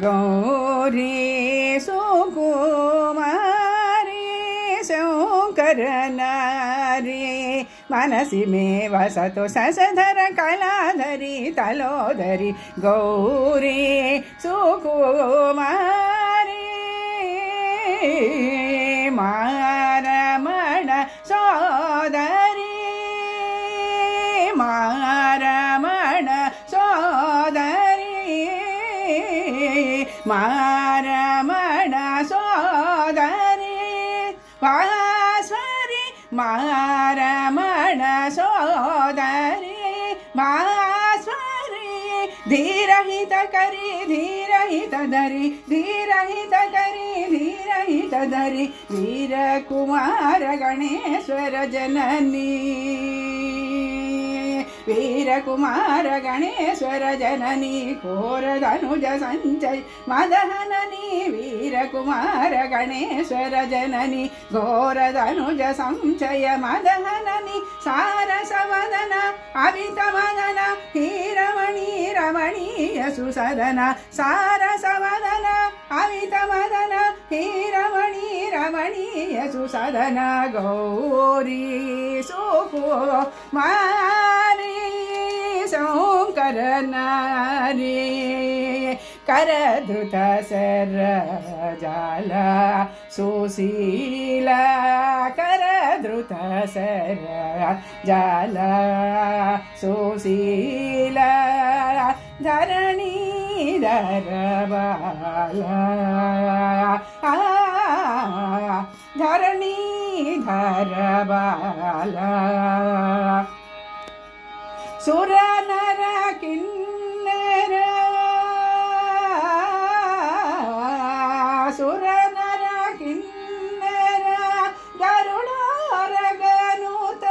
गौरी सुकुमारी शङ्करनारी मनसि मे वसतु शशधर कलाधरी तलोदरी गौरी सुकुमारी मारमण सोदरी मारमण सोदरी मारमण सोदरी भास्वरी मारमण सोदरी भास्वरी धीरहित करी धीरहित धरी धीरहित करी धीरहित धरी वीर कुमार गणेश्वर जननी वीर कुमार गणेश्वर जननी घोर धनुज संचय मदहननी वीर कुमार गणेश्वर जननी घोर धनुज संचय मदहननी सारसवदन अवित मदन हीरमणि रमणीय सुसदन सारसवदन अवित मदन हीरमणि रमणीय सुसदन गौरी सुकुमारी शङ्करनारी करधृत सरजाला सुशीला करधृत सरजाला सुशीला धरणीधर बाला धरणीधर बाला सुर नर किन्नर सुर नर किन्नर गरुडोर गनुत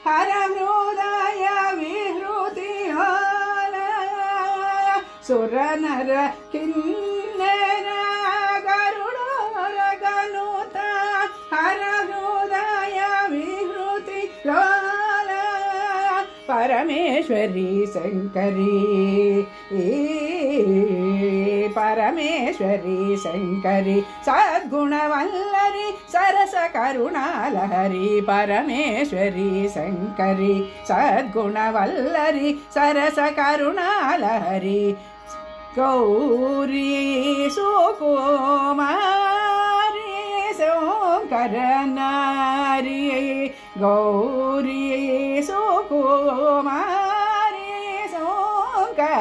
हर हृदय विहृति सुर नर किन्नर गरुडोर गनुत हर हृदय विहृति परमेश्वरी शंकरी परमेश्वरी शंकरी सद्गुणवल्लरी सरस करुणालहरी परमेश्वरी शंकरी सद्गुणवल्लरी सरस करुणालहरी गौरी सुकुमारी शङ्करनारी गौरी सुकुमारी शङ्कर